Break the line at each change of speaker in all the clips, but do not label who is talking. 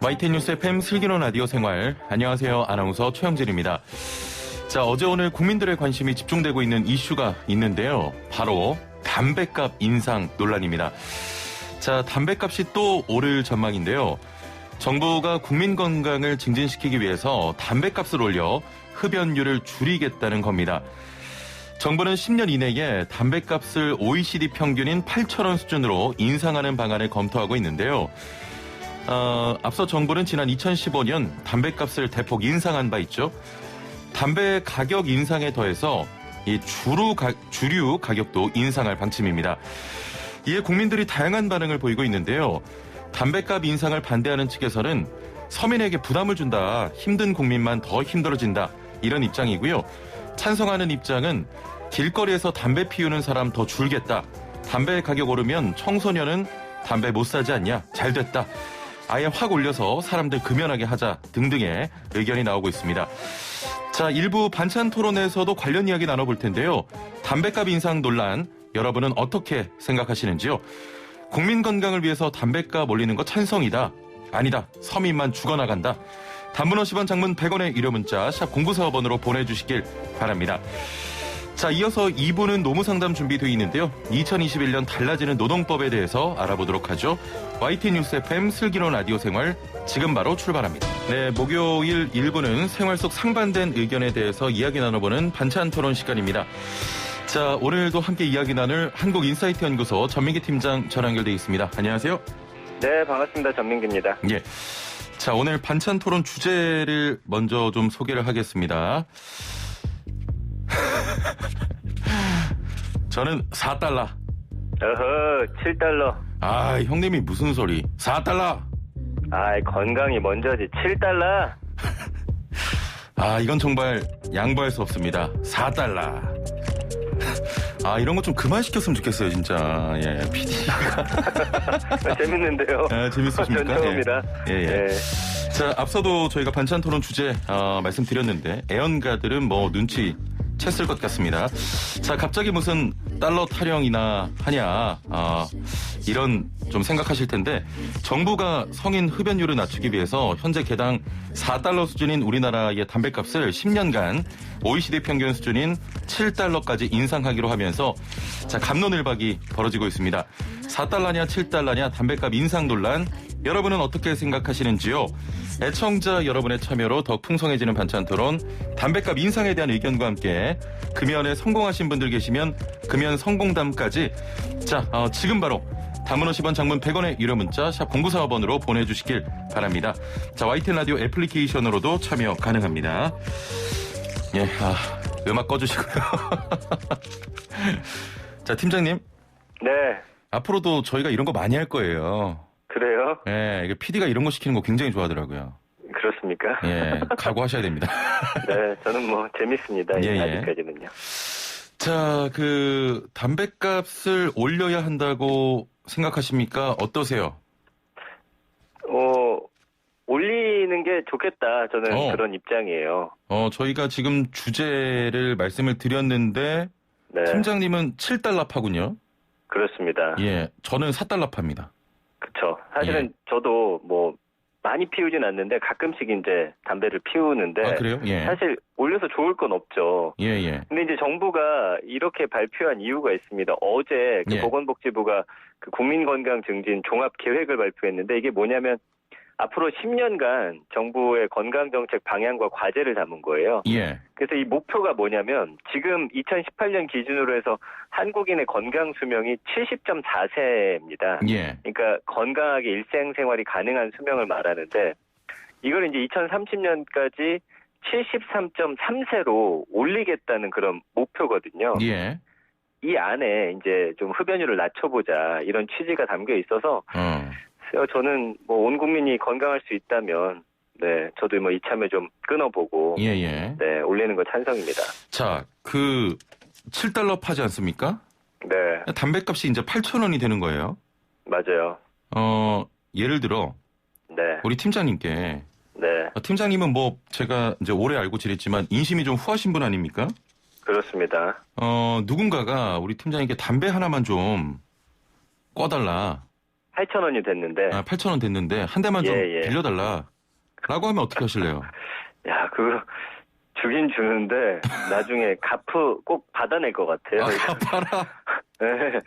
YTN 뉴스 FM 슬기로운 라디오 생활. 안녕하세요. 아나운서 최영진입니다. 자, 어제 오늘 국민들의 관심이 집중되고 있는 이슈가 있는데요. 바로 담뱃값 인상 논란입니다. 자, 담뱃값이 또 오를 전망인데요. 정부가 국민 건강을 증진시키기 위해서 담뱃값을 올려 흡연율을 줄이겠다는 겁니다. 정부는 10년 이내에 담뱃값을 OECD 평균인 8,000원 수준으로 인상하는 방안을 검토하고 있는데요. 앞서 정부는 지난 2015년 담뱃값을 대폭 인상한 바 있죠. 담배 가격 인상에 더해서 이 주류 가격도 인상할 방침입니다. 이에 국민들이 다양한 반응을 보이고 있는데요. 담뱃값 인상을 반대하는 측에서는 서민에게 부담을 준다, 힘든 국민만 더 힘들어진다, 이런 입장이고요. 찬성하는 입장은 길거리에서 담배 피우는 사람 더 줄겠다, 담배 가격 오르면 청소년은 담배 못 사지 않냐, 잘 됐다, 아예 확 올려서 사람들 금연하게 하자 등등의 의견이 나오고 있습니다. 자, 일부 반찬 토론에서도 관련 이야기 나눠볼 텐데요. 담뱃값 인상 논란, 여러분은 어떻게 생각하시는지요? 국민 건강을 위해서 담뱃값 올리는 거 찬성이다, 아니다, 서민만 죽어나간다. 단문 50원, 장문 100원의 유료 문자 샵 0945번으로 보내주시길 바랍니다. 자, 이어서 2부는 노무상담 준비되어 있는데요. 2021년 달라지는 노동법에 대해서 알아보도록 하죠. YTN 뉴스 FM 슬기로운 라디오 생활 지금 바로 출발합니다. 네, 목요일 1부는 생활 속 상반된 의견에 대해서 이야기 나눠보는 반찬 토론 시간입니다. 자, 오늘도 함께 이야기 나눌 한국인사이트 연구소 전민기 팀장 전화 연결되어 있습니다. 안녕하세요.
네, 반갑습니다. 전민기입니다.
예. 자, 오늘 반찬 토론 주제를 먼저 좀 소개를 하겠습니다. 저는 4달러.
어허, 7달러.
아, 형님이 무슨 소리. 4달러.
아이, 건강이 먼저지. 7달러.
아, 이건 정말 양보할 수 없습니다. 4달러. 아, 이런 거 좀 그만 시켰으면 좋겠어요, 진짜. 예, PD가.
재밌는데요.
아, 재밌으십니까?
처음이다.
예, 예.
예.
자, 앞서도 저희가 반찬 토론 주제 말씀드렸는데 애연가들은 뭐 눈치 챘을 것 같습니다. 자, 갑자기 무슨 달러 타령이나 하냐, 이런 좀 생각하실 텐데, 정부가 성인 흡연율을 낮추기 위해서 현재 개당 4달러 수준인 우리나라의 담뱃값을 10년간 OECD 평균 수준인 7달러까지 인상하기로 하면서 자, 갑론을박이 벌어지고 있습니다. 4달러냐 7달러냐 담뱃값 인상 논란, 여러분은 어떻게 생각하시는지요? 애청자 여러분의 참여로 더 풍성해지는 반찬 토론, 담뱃값 인상에 대한 의견과 함께 금연에 성공하신 분들 계시면 금연 성공담까지 자, 지금 바로 단문 50원, 장문 100원의 유료 문자 샵 0945번으로 보내주시길 바랍니다. 자, YTN 라디오 애플리케이션으로도 참여 가능합니다. 예, 음악 꺼주시고요. 자, 팀장님.
네.
앞으로도 저희가 이런 거 많이 할 거예요.
그래요?
예, 이게 PD가 이런 거 시키는 거 굉장히 좋아하더라고요.
그렇습니까?
예, 각오하셔야 됩니다.
네, 저는 뭐 재밌습니다.
예,
아직까지는요.
자, 담뱃값을 올려야 한다고 생각하십니까? 어떠세요?
올리는 게 좋겠다. 저는 그런 입장이에요.
저희가 지금 주제를 말씀을 드렸는데,
네.
팀장님은 7달러 파군요.
그렇습니다.
예, 저는 4달러 팝니다.
그쵸. 사실은 저도 뭐 많이 피우진 않는데 가끔씩 이제 담배를 피우는데.
아, 그래요? 예.
사실 올려서 좋을 건 없죠.
예, 예.
근데 이제 정부가 이렇게 발표한 이유가 있습니다. 어제
예.
보건복지부가 국민건강 증진 종합 계획을 발표했는데, 이게 뭐냐면 앞으로 10년간 정부의 건강정책 방향과 과제를 담은 거예요.
예.
그래서 이 목표가 뭐냐면 지금 2018년 기준으로 해서 한국인의 건강 수명이 70.4세입니다.
예.
그러니까 건강하게 일상생활이 가능한 수명을 말하는데, 이걸 이제 2030년까지 73.3세로 올리겠다는 그런 목표거든요.
예.
이 안에 이제 좀 흡연율을 낮춰보자, 이런 취지가 담겨 있어서 저는 뭐 온 국민이 건강할 수 있다면, 네, 저도 뭐 이참에 좀 끊어보고,
예, 예.
네, 올리는 거 찬성입니다.
자, 7달러 파지 않습니까?
네,
담뱃값이 이제 8,000원이 되는 거예요.
맞아요.
예를 들어,
네,
우리 팀장님께,
네,
팀장님은 뭐 제가 이제 오래 알고 지냈지만 인심이 좀 후하신 분 아닙니까?
그렇습니다.
누군가가 우리 팀장님께 담배 하나만 좀 꺼달라.
8,000원이 됐는데.
8,000원 됐는데 한 대만 좀
예.
빌려달라. 라고 하면 어떻게 하실래요?
야, 그거 주긴 주는데 나중에 갚고 꼭 받아낼 것 같아요.
갚아라.
네.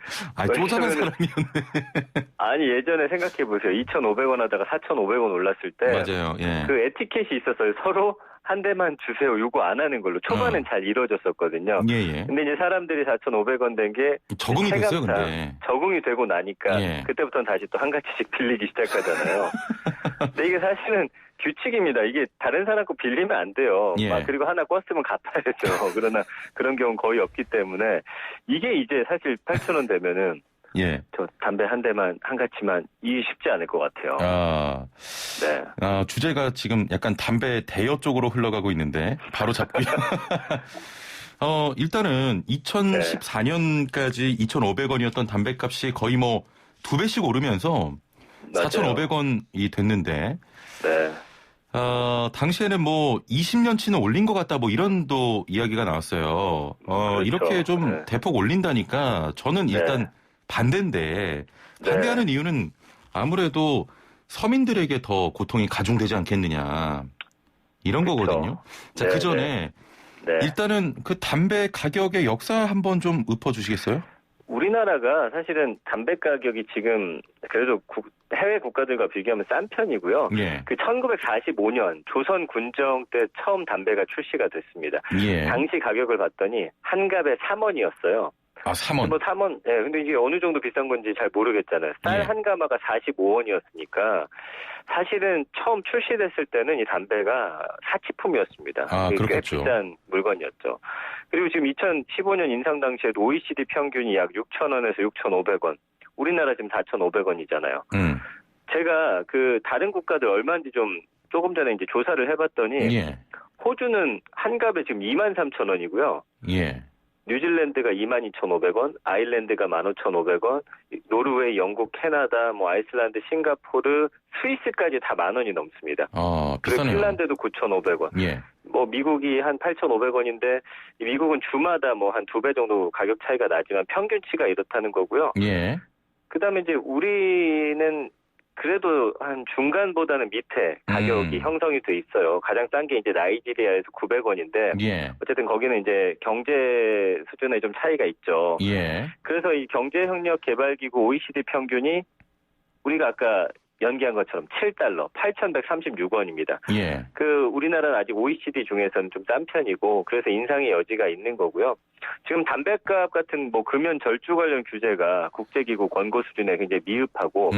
쪼잔한 사람이었네.
아니, 예전에 생각해보세요. 2,500원 하다가 4,500원 올랐을 때.
맞아요. 예.
그 에티켓이 있었어요. 서로 한 대만 주세요. 요거 안 하는 걸로. 초반엔 잘 이루어졌었거든요.
예.
근데 이제 사람들이 4,500원 된 게
적응이 됐어요, 근데.
적응이 되고 나니까
예.
그때부터는 다시 또 한 가지씩 빌리기 시작하잖아요. 근데 이게 사실은 규칙입니다. 이게 다른 사람 거 빌리면 안 돼요.
예.
그리고 하나 껐으면 갚아야죠. 그러나 그런 경우는 거의 없기 때문에 이게 이제 사실 8,000원 되면은
예.
저 담배 한 대만 한 가치만 이기 쉽지 않을 것 같아요. 네.
주제가 지금 약간 담배 대여 쪽으로 흘러가고 있는데 바로 잡고요. 일단은 2014년까지 2,500원이었던 담배값이 거의 뭐 2배씩 오르면서 4,500원이 됐는데
네.
당시에는 뭐 20년치는 올린 것 같다 뭐 이런 또 이야기가 나왔어요.
그렇죠.
이렇게 좀
네.
대폭 올린다니까 저는 일단 반대인데 반대하는 이유는 아무래도 서민들에게 더 고통이 가중되지 않겠느냐 이런
그렇죠.
거거든요. 자, 그 전에 일단은 그 담배 가격의 역사 한번 좀 읊어주시겠어요?
우리나라가 사실은 담배 가격이 지금 그래도 해외 국가들과 비교하면 싼 편이고요.
예.
그 1945년 조선 군정 때 처음 담배가 출시가 됐습니다.
예.
당시 가격을 봤더니 한 갑에 3원이었어요.
3원.
뭐 3원. 예, 근데 이게 어느 정도 비싼 건지 잘 모르겠잖아요. 쌀 한 가마가 45원이었으니까 사실은 처음 출시됐을 때는 이 담배가 사치품이었습니다. 꽤
그렇겠죠.
비싼 물건이었죠. 그리고 지금 2015년 인상 당시에도 OECD 평균이 약 6,000원에서 6,500원. 우리나라 지금 4,500원이잖아요. 제가 그 다른 국가들 얼마인지 조금 전에 이제 조사를 해봤더니
예.
호주는 한 갑에 지금 23,000원이고요.
예.
뉴질랜드가 22,500원, 아일랜드가 15,500원, 노르웨이, 영국, 캐나다, 뭐 아이슬란드, 싱가포르, 스위스까지 다 10,000원이 넘습니다. 그리고
비싸네요.
핀란드도 9,500원.
예.
뭐 미국이 한 8,500원인데 미국은 주마다 뭐 한 2배 정도 가격 차이가 나지만 평균치가 이렇다는 거고요.
예.
그다음에 이제 우리는 그래도 한 중간보다는 밑에 가격이 형성이 돼 있어요. 가장 싼 게 이제 나이지리아에서 900원인데
예.
어쨌든 거기는 이제 경제 수준에 좀 차이가 있죠.
예.
그래서 이 경제협력개발기구 OECD 평균이 우리가 아까 연기한 것처럼 7달러, 8,136원입니다.
예.
그 우리나라는 아직 OECD 중에서는 좀 싼 편이고 그래서 인상의 여지가 있는 거고요. 지금 담배값 같은 뭐 금연 절주 관련 규제가 국제기구 권고 수준에 굉장히 미흡하고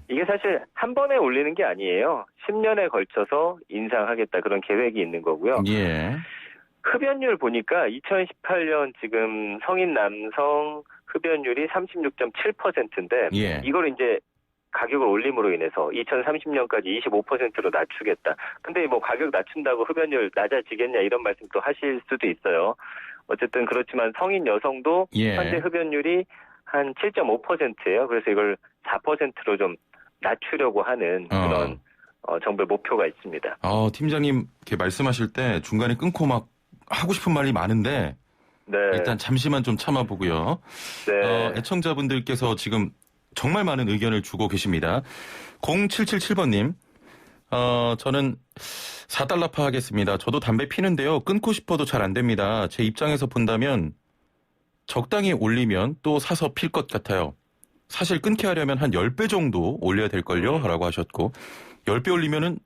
이게 사실 한 번에 올리는 게 아니에요. 10년에 걸쳐서 인상하겠다 그런 계획이 있는 거고요.
예.
흡연율 보니까 2018년 지금 성인 남성 흡연율이 36.7%인데
예.
이걸 이제 가격을 올림으로 인해서 2030년까지 25%로 낮추겠다. 근데 뭐 가격 낮춘다고 흡연율 낮아지겠냐 이런 말씀 또 하실 수도 있어요. 어쨌든 그렇지만 성인 여성도 현재 흡연율이 한 7.5%예요. 그래서 이걸 4%로 좀 낮추려고 하는 그런 정부의 목표가 있습니다.
팀장님 이렇게 말씀하실 때 중간에 끊고 막 하고 싶은 말이 많은데 일단 잠시만 좀 참아보고요. 애청자분들께서 지금 정말 많은 의견을 주고 계십니다. 0777번님, 저는 4달러파 하겠습니다. 저도 담배 피는데요. 끊고 싶어도 잘 안 됩니다. 제 입장에서 본다면 적당히 올리면 또 사서 필 것 같아요. 사실 끊게 하려면 한 10배 정도 올려야 될걸요? 라고 하셨고, 10배 올리면은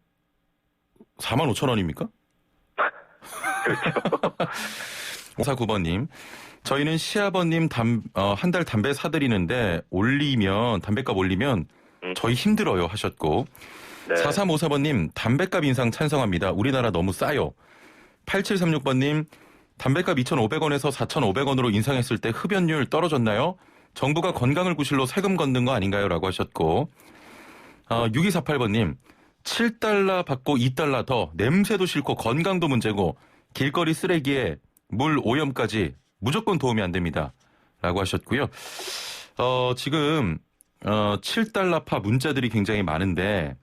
45,000원입니까?
그렇죠.
5495번님, 저희는 시아버님 한 달 담배 사드리는데 담배값 올리면 저희 힘들어요 하셨고 4354번님 담배값 인상 찬성합니다. 우리나라 너무 싸요. 8736번님 담배값 2,500원에서 4,500원으로 인상했을 때 흡연율 떨어졌나요? 정부가 건강을 구실로 세금 걷는 거 아닌가요? 라고 하셨고 6248번님 7달러 받고 2달러 더 냄새도 싫고 건강도 문제고 길거리 쓰레기에 물 오염까지 무조건 도움이 안 됩니다. 라고 하셨고요. 지금 7달러파 문자들이 굉장히 많은데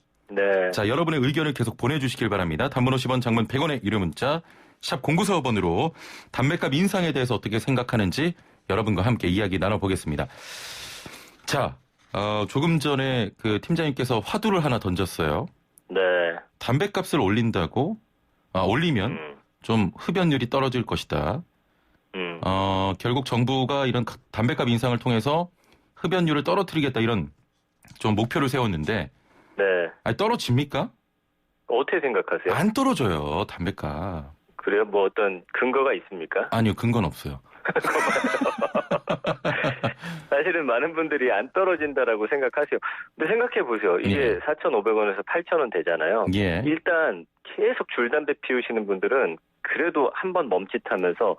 자, 여러분의 의견을 계속 보내주시길 바랍니다. 단문 50원, 장문 100원의 유료 문자 샵 0945번으로 담배값 인상에 대해서 어떻게 생각하는지 여러분과 함께 이야기 나눠보겠습니다. 자, 조금 전에 그 팀장님께서 화두를 하나 던졌어요.
네.
담배값을 올리면 좀 흡연율이 떨어질 것이다. 결국 정부가 이런 담배값 인상을 통해서 흡연율을 떨어뜨리겠다 이런 좀 목표를 세웠는데
네.
아니, 떨어집니까?
어떻게 생각하세요?
안 떨어져요, 담배값.
그래요? 뭐 어떤 근거가 있습니까?
아니요, 근거는 없어요.
사실은 많은 분들이 안 떨어진다라고 생각하세요. 근데 생각해 보세요. 이게
예.
4,500원에서 8,000원 되잖아요.
예.
일단 계속 줄담배 피우시는 분들은 그래도 한번 멈칫하면서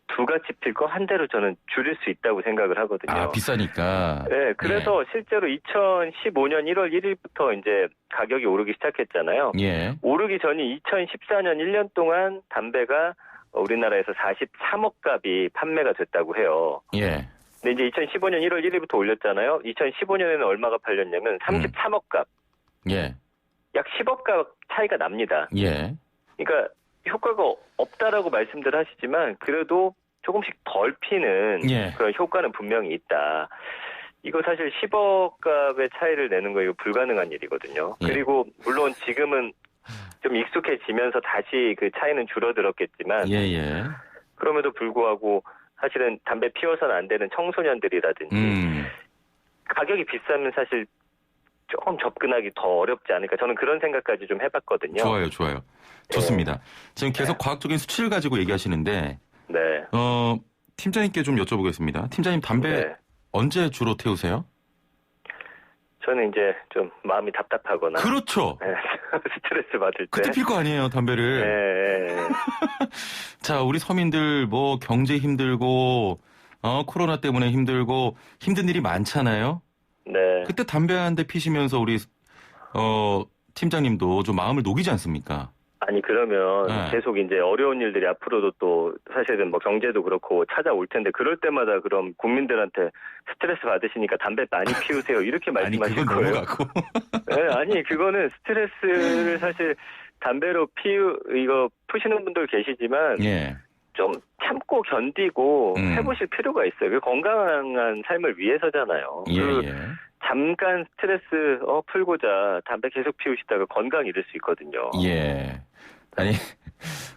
두 가지 필 거 한 대로 저는 줄일 수 있다고 생각을 하거든요.
아, 비싸니까.
네, 그래서 실제로 2015년 1월 1일부터 이제 가격이 오르기 시작했잖아요.
예.
오르기 전이 2014년 1년 동안 담배가 우리나라에서 43억 값이 판매가 됐다고 해요.
예.
근데 이제 2015년 1월 1일부터 올렸잖아요. 2015년에는 얼마가 팔렸냐면 33억 값.
예.
약 10억 값 차이가 납니다.
예.
그러니까 효과가 없다라고 말씀들 하시지만 그래도 조금씩 덜 피는
예.
그런 효과는 분명히 있다. 이거 사실 10억 값의 차이를 내는 거 이거 불가능한 일이거든요.
예.
그리고 물론 지금은 좀 익숙해지면서 다시 그 차이는 줄어들었겠지만
예.
그럼에도 불구하고 사실은 담배 피워서는 안 되는 청소년들이라든지 가격이 비싸면 사실 조금 접근하기 더 어렵지 않을까 저는 그런 생각까지 좀 해봤거든요.
좋아요. 좋습니다. 지금 계속 과학적인 수치를 가지고 얘기하시는데
네.
팀장님께 좀 여쭤보겠습니다. 팀장님 담배
네.
언제 주로 태우세요?
저는 이제 좀 마음이 답답하거나
그렇죠.
네, 스트레스 받을 때
그때 필 거 아니에요, 담배를.
네.
자, 우리 서민들 뭐 경제 힘들고 코로나 때문에 힘들고 힘든 일이 많잖아요.
네.
그때 담배 한 대 피시면서 우리 팀장님도 좀 마음을 녹이지 않습니까?
아니 그러면
네.
계속 이제 어려운 일들이 앞으로도 또 사실은 뭐 경제도 그렇고 찾아올 텐데 그럴 때마다 그럼 국민들한테 스트레스 받으시니까 담배 많이 피우세요 이렇게
아니
말씀하실
그건
거예요?
넘어가고.
네, 아니 그거는 스트레스를 사실 담배로 이거 푸시는 분들 계시지만
예.
좀 참고 견디고 해보실 필요가 있어요. 그 건강한 삶을 위해서잖아요.
예.
잠깐 스트레스 풀고자 담배 계속 피우시다가 건강 잃을 수 있거든요.
예. 아니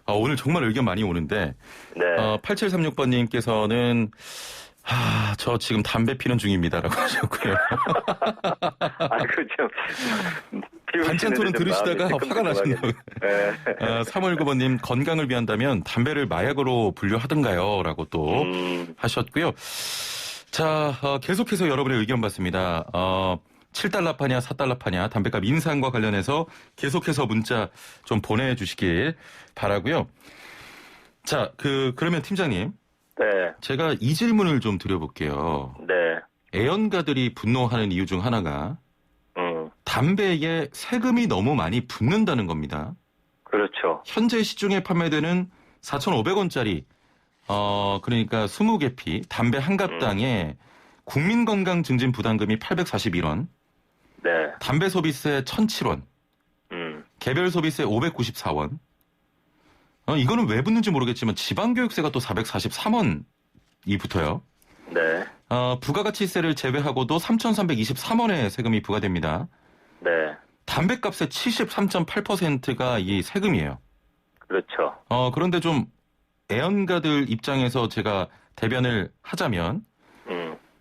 오늘 정말 의견 많이 오는데
네.
8736번님께서는 저 지금 담배 피는 중입니다라고 하셨고요.
그죠.
반찬토론 들으시다가 화가 나신다고.
네.
3월9번님 건강을 위한다면 담배를 마약으로 분류하든가요? 라고 또 하셨고요. 자, 계속해서 여러분의 의견 받습니다. 7달러 파냐, 4달러 파냐, 담배값 인상과 관련해서 계속해서 문자 좀 보내주시길 바라고요. 자, 그러면 팀장님.
네.
제가 이 질문을 좀 드려볼게요.
네.
애연가들이 분노하는 이유 중 하나가 담배에 세금이 너무 많이 붙는다는 겁니다.
그렇죠.
현재 시중에 판매되는 4,500원짜리 그러니까 20개피 담배 한 갑당에 국민건강증진 부담금이 841원,
네.
담배 소비세 1,007원, 개별 소비세 594원. 이거는 왜 붙는지 모르겠지만 지방교육세가 또 443원이 붙어요.
네.
부가가치세를 제외하고도 3,323원의 세금이 부과됩니다.
네.
담배값의 73.8%가 이 세금이에요.
그렇죠.
그런데 좀 애연가들 입장에서 제가 대변을 하자면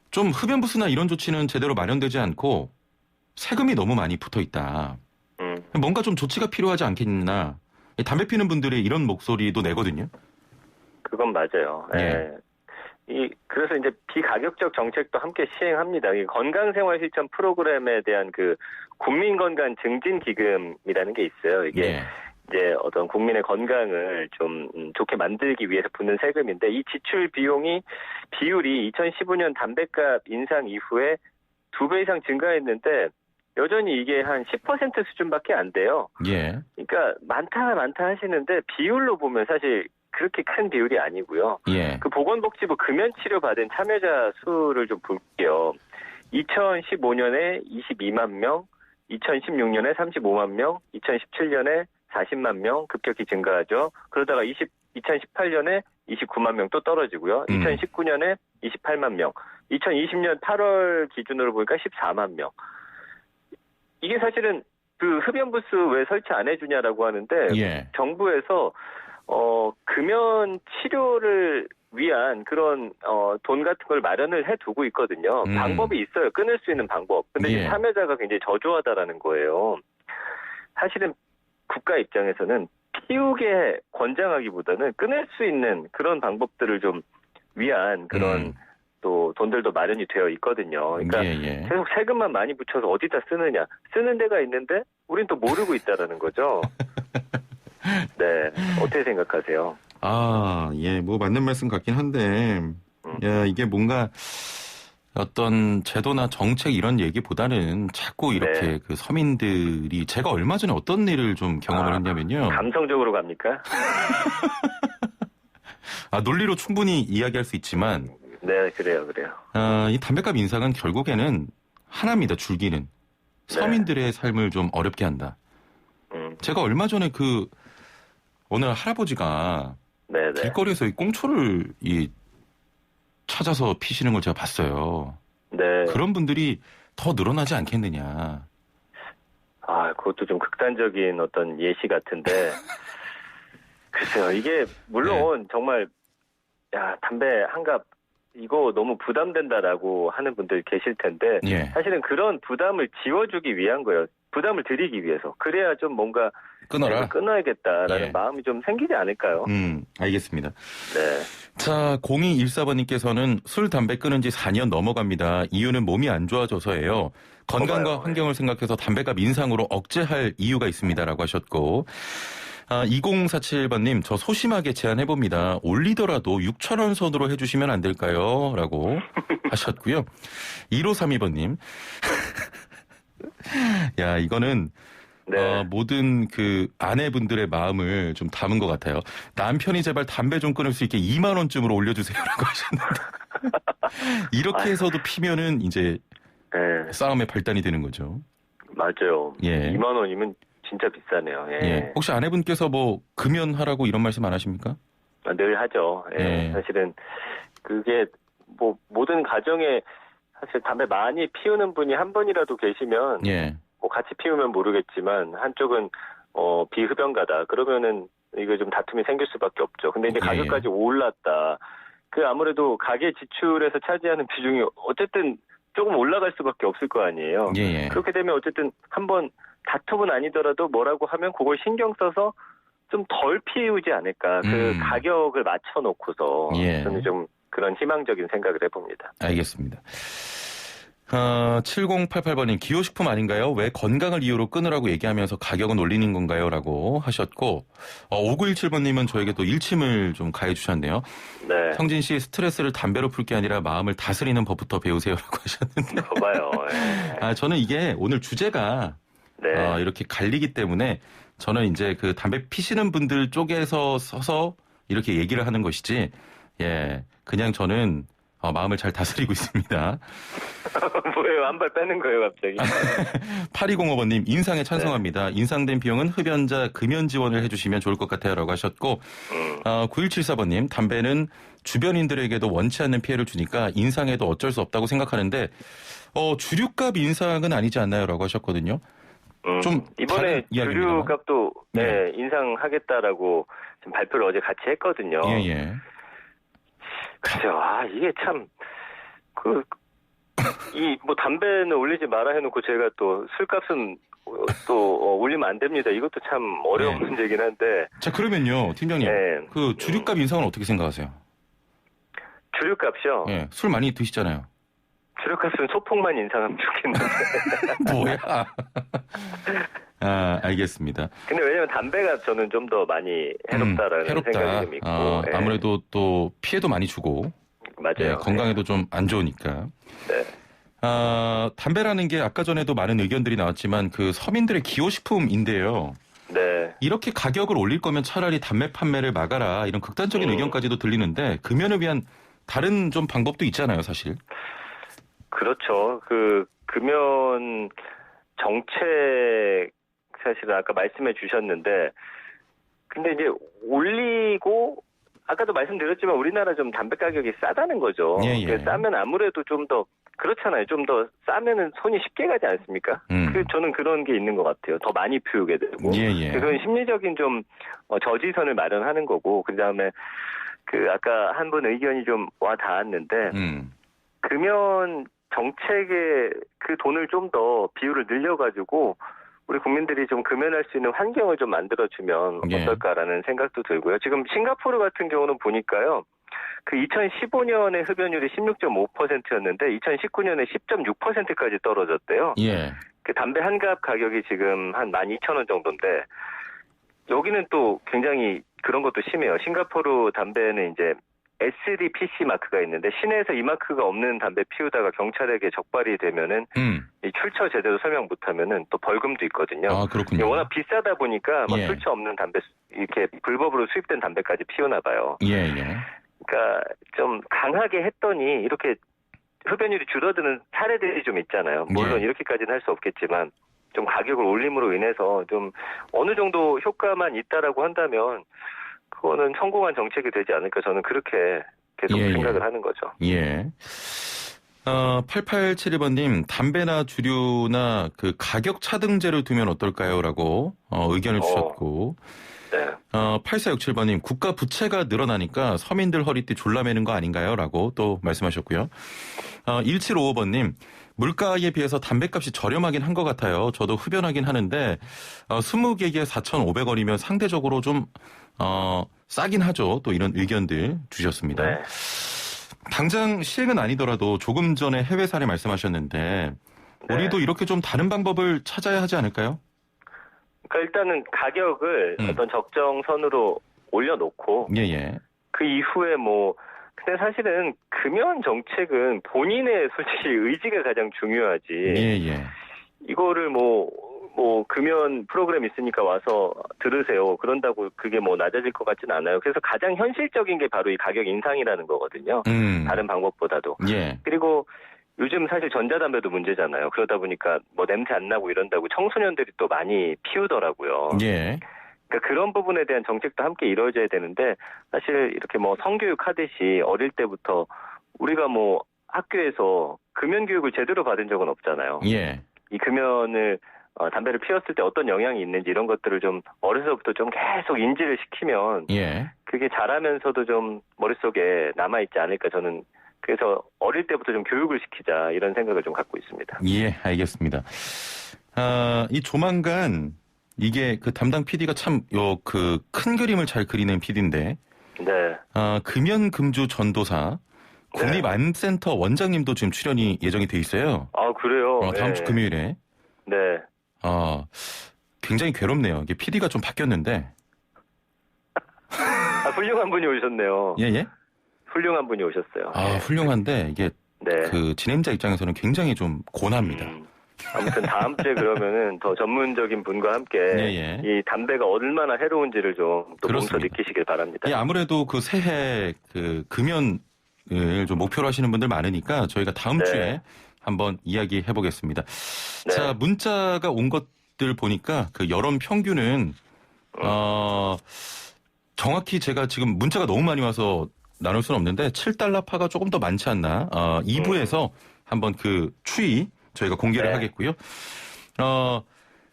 좀 흡연부스나 이런 조치는 제대로 마련되지 않고 세금이 너무 많이 붙어 있다. 뭔가 좀 조치가 필요하지 않겠나. 담배 피는 분들의 이런 목소리도 내거든요.
그건 맞아요.
예.
그래서 이제 비가격적 정책도 함께 시행합니다. 이 건강생활 실천 프로그램에 대한 그 국민건강증진기금이라는 게 있어요. 이게
예.
이제 어떤 국민의 건강을 좀 좋게 만들기 위해서 붙는 세금인데 이 지출 비율이 2015년 담배값 인상 이후에 2배 이상 증가했는데 여전히 이게 한 10% 수준밖에 안 돼요.
예.
그러니까 많다 하시는데 비율로 보면 사실 그렇게 큰 비율이 아니고요.
예.
그 보건복지부 금연치료 받은 참여자 수를 좀 볼게요. 2015년에 22만 명, 2016년에 35만 명, 2017년에 40만 명 급격히 증가하죠. 그러다가 2018년에 29만 명 또 떨어지고요. 2019년에 28만 명, 2020년 8월 기준으로 보니까 14만 명. 이게 사실은 그 흡연부스 왜 설치 안 해주냐라고 하는데
예.
정부에서 금연 치료를 위한 그런 돈 같은 걸 마련을 해두고 있거든요. 방법이 있어요. 끊을 수 있는 방법. 근데
예.
이제 참여자가 굉장히 저조하다라는 거예요. 사실은 국가 입장에서는 피우게 권장하기보다는 끊을 수 있는 그런 방법들을 좀 위한 그런 또 돈들도 마련이 되어 있거든요. 그러니까
예.
계속 세금만 많이 붙여서 어디다 쓰느냐. 쓰는 데가 있는데 우린 또 모르고 있다라는 거죠. 네. 어떻게 생각하세요?
예, 뭐 맞는 말씀 같긴 한데, 야, 이게 뭔가
어떤 제도나 정책 이런 얘기보다는 자꾸 이렇게
네.
그 서민들이 제가 얼마 전에 어떤 일을 좀 경험을 했냐면요.
감성적으로 갑니까?
논리로 충분히 이야기할 수 있지만
네, 그래요.
이 담배값 인상은 결국에는 하나입니다. 줄기는 서민들의 삶을 좀 어렵게 한다. 제가 얼마 전에 그 어느 할아버지가
네네.
길거리에서 이 꽁초를 찾아서 피시는 걸 제가 봤어요.
네.
그런 분들이 더 늘어나지 않겠느냐.
그것도 좀 극단적인 어떤 예시 같은데. 글쎄요, 이게 물론 정말 담배 한 갑 이거 너무 부담된다라고 하는 분들 계실 텐데
예.
사실은 그런 부담을 지워주기 위한 거예요. 부담을 드리기 위해서. 그래야 좀 뭔가
끊어라.
끊어야겠다라는
예.
마음이 좀 생기지 않을까요?
알겠습니다.
네.
자, 0214번님께서는 술, 담배 끊은 지 4년 넘어갑니다. 이유는 몸이 안 좋아져서예요. 건강과
봐봐요.
환경을 생각해서 담배값 인상으로 억제할 이유가 있습니다라고 하셨고 2047번님, 저 소심하게 제안해봅니다. 올리더라도 6,000원 선으로 해주시면 안 될까요? 라고 하셨고요. 1532번님. 야, 이거는
네.
모든 그 아내분들의 마음을 좀 담은 것 같아요. 남편이 제발 담배 좀 끊을 수 있게 2만 원쯤으로 올려주세요라고 하셨는데 이렇게 해서도 피면은 이제
네.
싸움의 발단이 되는 거죠.
맞아요.
예.
2만 원이면 진짜 비싸네요. 예.
예. 혹시 아내분께서 뭐 금연하라고 이런 말씀 안 하십니까?
늘 하죠. 예.
예.
사실은 그게 뭐 모든 가정에 사실 담배 많이 피우는 분이 한 분이라도 계시면
예.
뭐 같이 피우면 모르겠지만 한쪽은 비흡연가다. 그러면은 이거 좀 다툼이 생길 수밖에 없죠. 근데 이제
예.
가격까지 올랐다. 그 아무래도 가계 지출에서 차지하는 비중이 어쨌든 조금 올라갈 수밖에 없을 거 아니에요.
예.
그렇게 되면 어쨌든 한번 다툼은 아니더라도 뭐라고 하면 그걸 신경 써서 좀 덜 피우지 않을까. 그 가격을 맞춰놓고서
예.
저는 좀 그런 희망적인 생각을 해봅니다.
알겠습니다. 7088번님, 기호식품 아닌가요? 왜 건강을 이유로 끊으라고 얘기하면서 가격은 올리는 건가요? 라고 하셨고, 5917번님은 저에게 또 일침을 좀 가해주셨네요.
네.
성진 씨, 스트레스를 담배로 풀 게 아니라 마음을 다스리는 법부터 배우세요라고 하셨는데.
봐봐요. 예.
저는 이게 오늘 주제가
네.
이렇게 갈리기 때문에 저는 이제 그 담배 피시는 분들 쪽에서 서서 이렇게 얘기를 하는 것이지, 예, 그냥 저는 마음을 잘 다스리고 있습니다.
뭐예요? 한 발 빼는 거예요, 갑자기.
8205번님, 인상에 찬성합니다. 인상된 비용은 흡연자 금연 지원을 해주시면 좋을 것 같아요. 라고 하셨고, 9174번님, 담배는 주변인들에게도 원치 않는 피해를 주니까 인상해도 어쩔 수 없다고 생각하는데, 주류값 인상은 아니지 않나요? 라고 하셨거든요. 좀
이번에
다른 이야기입니다만.
주류값도 네, 인상하겠다라고 지금 발표를 어제 같이 했거든요.
예.
그죠. 이게 참, 뭐 담배는 올리지 마라 해놓고 제가 또 술값은 또 올리면 안 됩니다. 이것도 참 어려운
네.
문제긴 한데.
자, 그러면요, 팀장님.
네.
그 주류값 인상은 어떻게 생각하세요?
주류값이요?
예, 술 많이 드시잖아요.
주류값은 소폭만 인상하면 좋겠는데.
뭐야? 알겠습니다.
근데 왜냐면 담배가 저는 좀 더 많이 해롭다라는
해롭다.
생각이 좀 있고. 예.
아무래도 또 피해도 많이 주고.
맞아요.
예, 건강에도 좀 안 좋으니까.
네.
담배라는 게 아까 전에도 많은 의견들이 나왔지만 그 서민들의 기호식품인데요.
네.
이렇게 가격을 올릴 거면 차라리 담배 판매를 막아라. 이런 극단적인 의견까지도 들리는데 금연을 위한 다른 좀 방법도 있잖아요, 사실.
그렇죠. 그 금연 정책 사실은 아까 말씀해 주셨는데 근데 이제 올리고 아까도 말씀드렸지만 우리나라 좀 담배 가격이 싸다는 거죠.
예, 예.
싸면 아무래도 좀 더 그렇잖아요. 좀 더 싸면은 손이 쉽게 가지 않습니까? 저는 그런 게 있는 것 같아요. 더 많이 피우게 되고.
예, 예.
그건 심리적인 좀 저지선을 마련하는 거고. 그다음에 아까 한 분 의견이 좀 와 닿았는데 금연 정책에 그 돈을 좀 더 비율을 늘려가지고 우리 국민들이 좀 금연할 수 있는 환경을 좀 만들어주면
예.
어떨까라는 생각도 들고요. 지금 싱가포르 같은 경우는 보니까요. 2015년에 흡연율이 16.5%였는데 2019년에 10.6%까지 떨어졌대요.
예.
담배 한 갑 가격이 지금 한 12,000원 정도인데 여기는 또 굉장히 그런 것도 심해요. 싱가포르 담배는 이제 SDPC 마크가 있는데 시내에서 이 마크가 없는 담배 피우다가 경찰에게 적발이 되면은 이 출처 제대로 설명 못하면은 또 벌금도 있거든요.
아, 그렇군요.
워낙 비싸다 보니까 막
예.
출처 없는 담배 이렇게 불법으로 수입된 담배까지 피우나 봐요.
예, 예.
그러니까 좀 강하게 했더니 이렇게 흡연율이 줄어드는 사례들이 좀 있잖아요. 물론
예.
이렇게까지는 할 수 없겠지만 좀 가격을 올림으로 인해서 좀 어느 정도 효과만 있다라고 한다면 그거는 성공한 정책이 되지 않을까 저는 그렇게 계속
예,
생각을
예.
하는 거죠.
예. 8871번님, 담배나 주류나 그 가격 차등제를 두면 어떨까요? 라고 의견을 주셨고,
네.
8467번님, 국가 부채가 늘어나니까 서민들 허리띠 졸라매는 거 아닌가요? 라고 또 말씀하셨고요. 1755번님, 물가에 비해서 담배값이 저렴하긴 한 것 같아요. 저도 흡연하긴 하는데 20개에 4,500원이면 상대적으로 좀 싸긴 하죠. 또 이런 의견들 주셨습니다.
네.
당장 시행은 아니더라도 조금 전에 해외 사례 말씀하셨는데
네.
우리도 이렇게 좀 다른 방법을 찾아야 하지 않을까요?
그러니까 일단은 가격을 어떤 적정선으로 올려놓고
예예.
그 이후에 근데 사실은 금연 정책은 본인의 솔직히 의지가 가장 중요하지.
예예.
이거를 금연 프로그램 있으니까 와서 들으세요. 그런다고 그게 낮아질 것 같진 않아요. 그래서 가장 현실적인 게 바로 이 가격 인상이라는 거거든요. 다른 방법보다도.
예.
그리고 요즘 사실 전자담배도 문제잖아요. 그러다 보니까 냄새 안 나고 이런다고 청소년들이 또 많이 피우더라고요.
예.
그러니까 그런 부분에 대한 정책도 함께 이루어져야 되는데 사실 이렇게 성교육 하듯이 어릴 때부터 우리가 학교에서 금연 교육을 제대로 받은 적은 없잖아요.
예.
이 금연을 담배를 피웠을 때 어떤 영향이 있는지 이런 것들을 좀 어려서부터 좀 계속 인지를 시키면
예.
그게 자라면서도 좀 머릿속에 남아있지 않을까 저는 그래서 어릴 때부터 좀 교육을 시키자 이런 생각을 좀 갖고 있습니다.
예, 알겠습니다. 이 조만간 이게 그 담당 PD가 참 큰 그림을 잘 그리는 PD인데
네.
금연 금주 전도사 국립암센터 원장님도 지금 출연이 예정이 돼 있어요.
아, 그래요?
다음 주 금요일에.
네.
굉장히 괴롭네요. 이게 PD가 좀 바뀌었는데.
훌륭한 분이 오셨네요.
예.
훌륭한 분이 오셨어요.
훌륭한데 이게
네.
그 진행자 입장에서는 굉장히 좀 고납니다.
아무튼 다음 주에 그러면은 더 전문적인 분과 함께
예.
이 담배가 얼마나 해로운지를 좀 또 몸소
그렇습니다.
느끼시길 바랍니다.
예, 아무래도 그 새해 그 금연을 좀 목표로 하시는 분들 많으니까 저희가 다음
네.
주에 한번 이야기해 보겠습니다.
네.
자, 문자가 온 것들 보니까 그 여론 평균은 정확히 제가 지금 문자가 너무 많이 와서 나눌 수는 없는데 7달러 파가 조금 더 많지 않나. 2부에서 한번 그 추이 저희가 공개를
네.
하겠고요.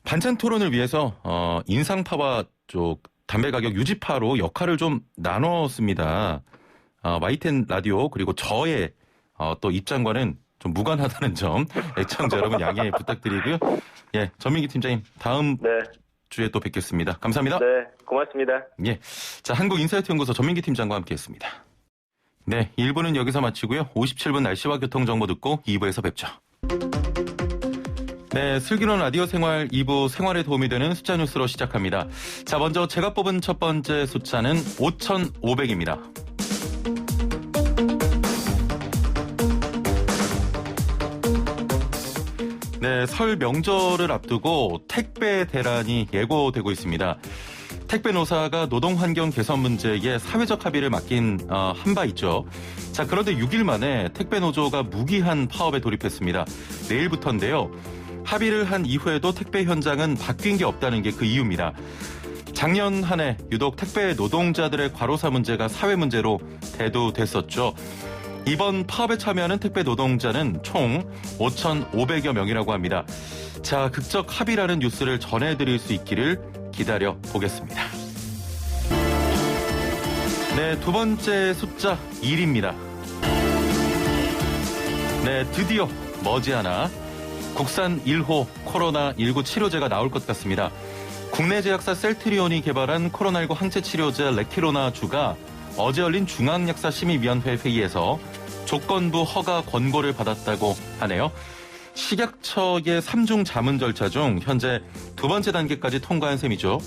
반찬 토론을 위해서 인상파와 담배 가격 유지파로 역할을 좀 나눴습니다. 마이텐 라디오 그리고 저의 또 입장과는 좀 무관하다는 점 애청자 여러분 양해 부탁드리고요. 예, 전민기 팀장님 다음
네.
주에 또 뵙겠습니다. 감사합니다.
네. 고맙습니다.
예, 자 한국인사이트 연구소 전민기 팀장과 함께했습니다. 네, 1부는 여기서 마치고요. 57분 날씨와 교통정보 듣고 2부에서 뵙죠. 네, 슬기로운 라디오 생활 2부 생활에 도움이 되는 숫자 뉴스로 시작합니다. 자, 먼저 제가 뽑은 첫 번째 숫자는 5,500입니다. 네, 설 명절을 앞두고 택배 대란이 예고되고 있습니다. 택배 노사가 노동환경 개선 문제에 사회적 합의를 맡긴 한 바 있죠. 자, 그런데 6일 만에 택배 노조가 무기한 파업에 돌입했습니다. 내일부터인데요. 합의를 한 이후에도 택배 현장은 바뀐 게 없다는 게 그 이유입니다. 작년 한 해 유독 택배 노동자들의 과로사 문제가 사회 문제로 대두됐었죠. 이번 파업에 참여하는 택배 노동자는 총 5,500여 명이라고 합니다. 자, 극적 합의라는 뉴스를 전해드릴 수 있기를 기다려 보겠습니다. 네, 두 번째 숫자 1입니다. 네, 드디어 머지않아 국산 1호 코로나19 치료제가 나올 것 같습니다. 국내 제약사 셀트리온이 개발한 코로나19 항체 치료제 레키로나주가 어제 열린 중앙약사심의위원회 회의에서 조건부 허가 권고를 받았다고 하네요. 식약처의 3중 자문 절차 중 현재 두 번째 단계까지 통과한 셈이죠.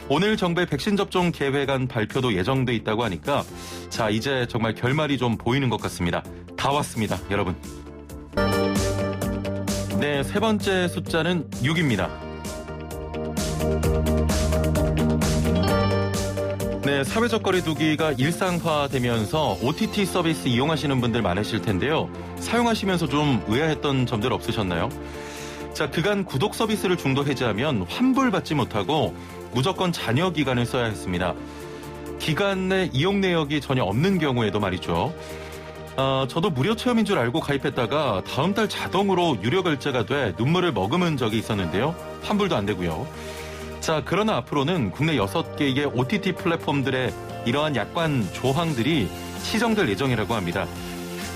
오늘 정부의 백신 접종 계획안 발표도 예정돼 있다고 하니까 자, 이제 정말 결말이 좀 보이는 것 같습니다. 다 왔습니다, 여러분. 네, 세 번째 숫자는 6입니다. 네, 사회적 거리두기가 일상화되면서 OTT 서비스 이용하시는 분들 많으실 텐데요. 사용하시면서 좀 의아했던 점들 없으셨나요? 자, 그간 구독 서비스를 중도 해지하면 환불받지 못하고 무조건 잔여 기간을 써야 했습니다. 기간 내 이용 내역이 전혀 없는 경우에도 말이죠. 저도 무료 체험인 줄 알고 가입했다가 다음 달 자동으로 유료 결제가 돼 눈물을 머금은 적이 있었는데요. 환불도 안 되고요. 자, 그러나 앞으로는 국내 6개의 OTT 플랫폼들의 이러한 약관 조항들이 시정될 예정이라고 합니다.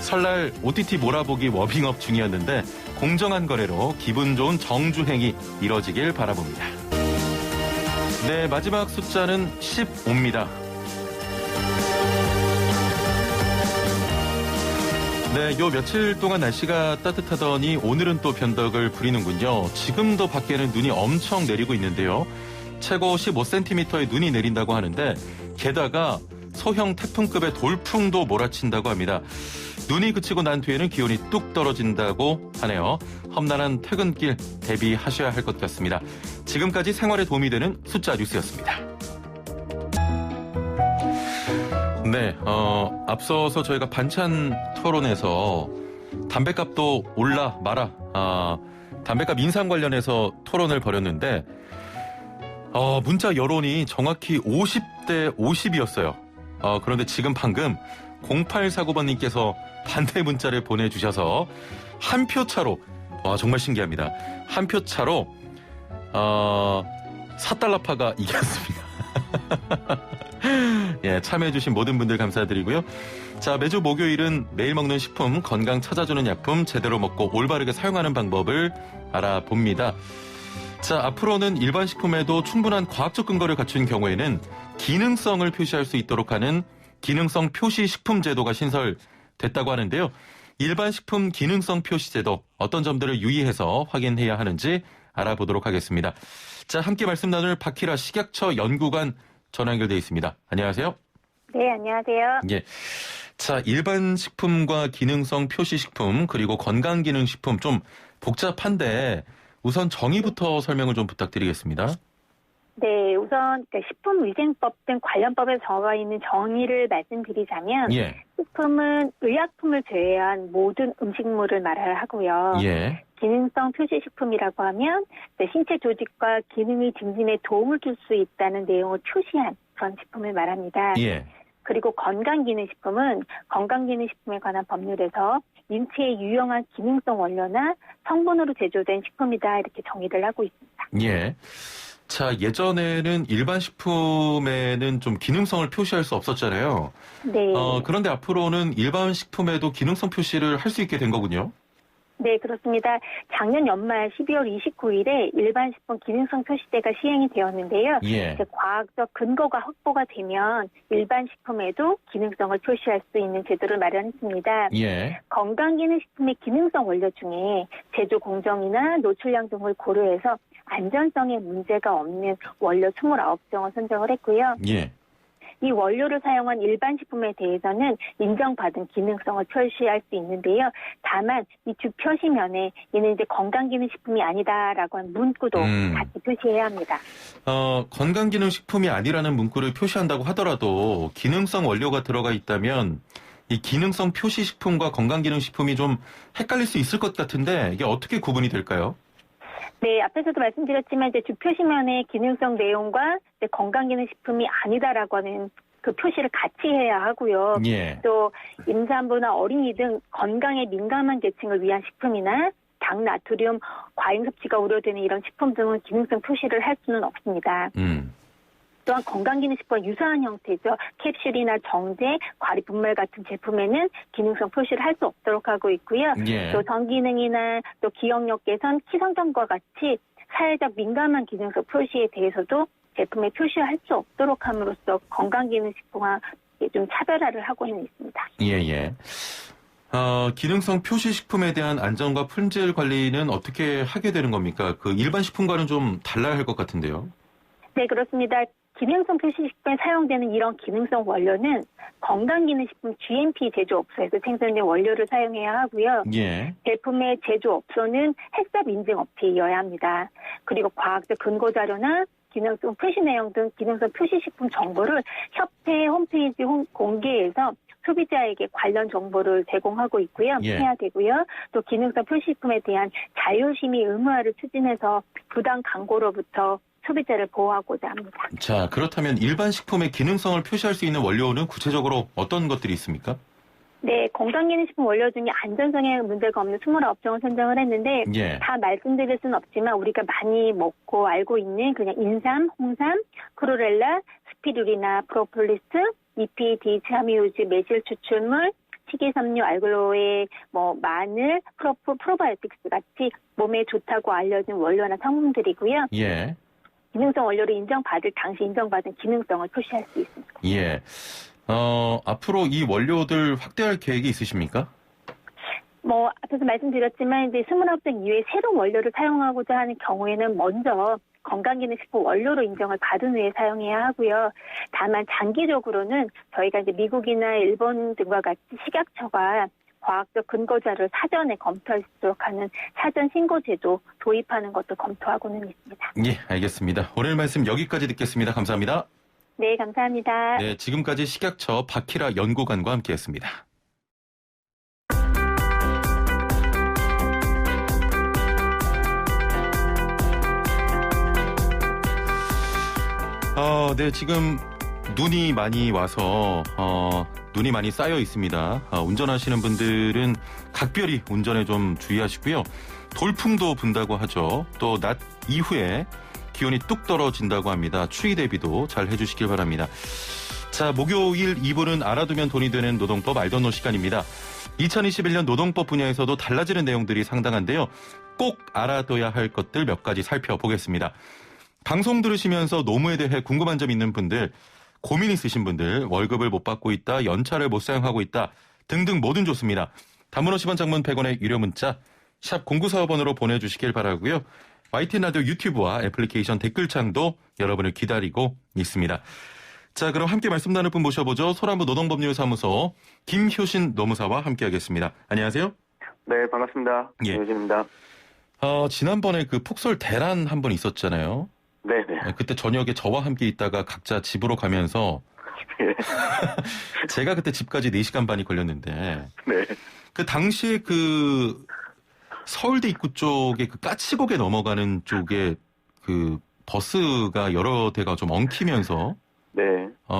설날 OTT 몰아보기 워밍업 중이었는데 공정한 거래로 기분 좋은 정주행이 이뤄지길 바라봅니다. 네, 마지막 숫자는 15입니다. 네, 요 며칠 동안 날씨가 따뜻하더니 오늘은 또 변덕을 부리는군요. 지금도 밖에는 눈이 엄청 내리고 있는데요. 최고 15cm의 눈이 내린다고 하는데 게다가 소형 태풍급의 돌풍도 몰아친다고 합니다. 눈이 그치고 난 뒤에는 기온이 뚝 떨어진다고 하네요. 험난한 퇴근길 대비하셔야 할 것 같습니다. 지금까지 생활에 도움이 되는 숫자 뉴스였습니다. 네, 앞서서 저희가 반찬 토론에서 담뱃값도 올라 마라, 담뱃값 인상 관련해서 토론을 벌였는데, 문자 여론이 정확히 50대 50이었어요. 그런데 지금 방금 0849번님께서 반대 문자를 보내주셔서 한 표 차로, 와, 정말 신기합니다. 한 표 차로, 4달러파가 이겼습니다. 예, 참여해주신 모든 분들 감사드리고요. 자, 매주 목요일은 매일 먹는 식품, 건강 찾아주는 약품, 제대로 먹고 올바르게 사용하는 방법을 알아봅니다. 자, 앞으로는 일반 식품에도 충분한 과학적 근거를 갖춘 경우에는 기능성을 표시할 수 있도록 하는 기능성 표시 식품 제도가 신설됐다고 하는데요. 일반 식품 기능성 표시 제도 어떤 점들을 유의해서 확인해야 하는지 알아보도록 하겠습니다. 자, 함께 말씀 나눌 박희라 식약처 연구관 전화 연결돼 있습니다. 안녕하세요.
네, 안녕하세요.
예. 자, 일반 식품과 기능성 표시 식품 그리고 건강기능식품 좀 복잡한데 우선 정의부터 설명을 좀 부탁드리겠습니다.
네, 우선 식품위생법 등 관련 법에 적어 있는 정의를 말씀드리자면
예.
식품은 의약품을 제외한 모든 음식물을 말하고요.
예.
기능성 표시식품이라고 하면 신체 조직과 기능의 증진에 도움을 줄 수 있다는 내용을 표시한 그런 식품을 말합니다.
예.
그리고 건강기능식품은 건강기능식품에 관한 법률에서 인체에 유용한 기능성 원료나 성분으로 제조된 식품이다 이렇게 정의를 하고 있습니다.
예. 자, 예전에는 일반 식품에는 좀 기능성을 표시할 수 없었잖아요.
네.
그런데 앞으로는 일반 식품에도 기능성 표시를 할 수 있게 된 거군요.
네, 그렇습니다. 작년 연말 12월 29일에 일반 식품 기능성 표시제가 시행이 되었는데요.
예.
이제 과학적 근거가 확보가 되면 일반 식품에도 기능성을 표시할 수 있는 제도를 마련했습니다.
예.
건강기능식품의 기능성 원료 중에 제조 공정이나 노출량 등을 고려해서 안전성에 문제가 없는 원료 29종을 선정을 했고요.
예.
이 원료를 사용한 일반 식품에 대해서는 인정받은 기능성을 표시할 수 있는데요. 다만 이 주 표시면에 이는 이제 건강기능식품이 아니다라고 하는 문구도 같이 표시해야 합니다.
건강기능식품이 아니라는 문구를 표시한다고 하더라도 기능성 원료가 들어가 있다면 이 기능성 표시식품과 건강기능식품이 좀 헷갈릴 수 있을 것 같은데 이게 어떻게 구분이 될까요?
네, 앞에서도 말씀드렸지만 이제 주표시면의 기능성 내용과 이제 건강기능식품이 아니다라고 하는 그 표시를 같이 해야 하고요.
예.
또 임산부나 어린이 등 건강에 민감한 계층을 위한 식품이나 당, 나트륨, 과잉 섭취가 우려되는 이런 식품 등은 기능성 표시를 할 수는 없습니다. 또한 건강기능식품과 유사한 형태죠. 캡슐이나 정제, 과리 분말 같은 제품에는 기능성 표시를 할 수 없도록 하고 있고요.
예.
또 전기능이나 또 기억력 개선, 키 성장과 같이 사회적 민감한 기능성 표시에 대해서도 제품에 표시할 수 없도록 함으로써 건강기능식품과 좀 차별화를 하고는 있습니다.
예. 기능성 표시 식품에 대한 안전과 품질 관리는 어떻게 하게 되는 겁니까? 그 일반 식품과는 좀 달라야 할 것 같은데요.
네, 그렇습니다. 기능성 표시식품에 사용되는 이런 기능성 원료는 건강기능식품 GMP 제조업소에서 생산된 원료를 사용해야 하고요.
예.
제품의 제조업소는 햇섭 인증 업체이어야 합니다. 그리고 과학적 근거 자료나 기능성 표시 내용 등 기능성 표시식품 정보를 협회 홈페이지 공개해서 소비자에게 관련 정보를 제공하고 있고요.
예.
해야 되고요. 또 기능성 표시식품에 대한 자율심의 의무화를 추진해서 부당 광고로부터 소비자를 보호하고자 합니다.
자, 그렇다면 일반 식품의 기능성을 표시할 수 있는 원료는 구체적으로 어떤 것들이 있습니까?
네, 건강기능식품 원료 중에 안전성에 문제가 없는 29종을 선정을 했는데
예.
다 말씀드릴 수는 없지만 우리가 많이 먹고 알고 있는 그냥 인삼, 홍삼, 크로렐라, 스피루리나, 프로폴리스, EPD, 참이오즈, 매실 추출물, 식이섬유, 알글로에 마늘, 프로바이오틱스 같이 몸에 좋다고 알려진 원료나 성분들이고요.
예.
기능성 원료로 인정받을 당시 인정받은 기능성을 표시할 수 있습니다.
예. 앞으로 이 원료들 확대할 계획이 있으십니까?
앞에서 말씀드렸지만 이제 29종 이후에 새로운 원료를 사용하고자 하는 경우에는 먼저 건강기능식품 원료로 인정을 받은 후에 사용해야 하고요. 다만 장기적으로는 저희가 이제 미국이나 일본 등과 같이 식약처가 과학적 근거 자료를 사전에 검토할 수 있도록 하는 사전 신고 제도 도입하는 것도 검토하고는 있습니다.
예, 알겠습니다. 오늘 말씀 여기까지 듣겠습니다. 감사합니다.
네, 감사합니다.
네, 지금까지 식약처 박희라 연구관과 함께했습니다. 네, 지금 눈이 많이 와서 눈이 많이 쌓여 있습니다. 운전하시는 분들은 각별히 운전에 좀 주의하시고요. 돌풍도 분다고 하죠. 또 낮 이후에 기온이 뚝 떨어진다고 합니다. 추위 대비도 잘 해주시길 바랍니다. 자, 목요일 2부는 알아두면 돈이 되는 노동법 알던 노 시간입니다. 2021년 노동법 분야에서도 달라지는 내용들이 상당한데요. 꼭 알아둬야 할 것들 몇 가지 살펴보겠습니다. 방송 들으시면서 노무에 대해 궁금한 점 있는 분들, 고민 있으신 분들, 월급을 못 받고 있다, 연차를 못 사용하고 있다 등등 뭐든 좋습니다. 단문 50원, 장문 100원의 유료 문자 샵 0945번으로 보내주시길 바라고요. YTN 라디오 유튜브와 애플리케이션 댓글창도 여러분을 기다리고 있습니다. 자, 그럼 함께 말씀 나눌 분 모셔보죠. 소란부 노동법률사무소 김효신 노무사와 함께하겠습니다. 안녕하세요.
네, 반갑습니다.
예.
김효신입니다.
지난번에 그 폭설 대란 한 번 있었잖아요.
네네.
그때 저녁에 저와 함께 있다가 각자 집으로 가면서
예.
제가 그때 집까지 4시간 반이 걸렸는데
네.
그 당시에 그 서울대 입구 쪽에 그 까치곡에 넘어가는 쪽에 그 버스가 여러 대가 좀 엉키면서
네.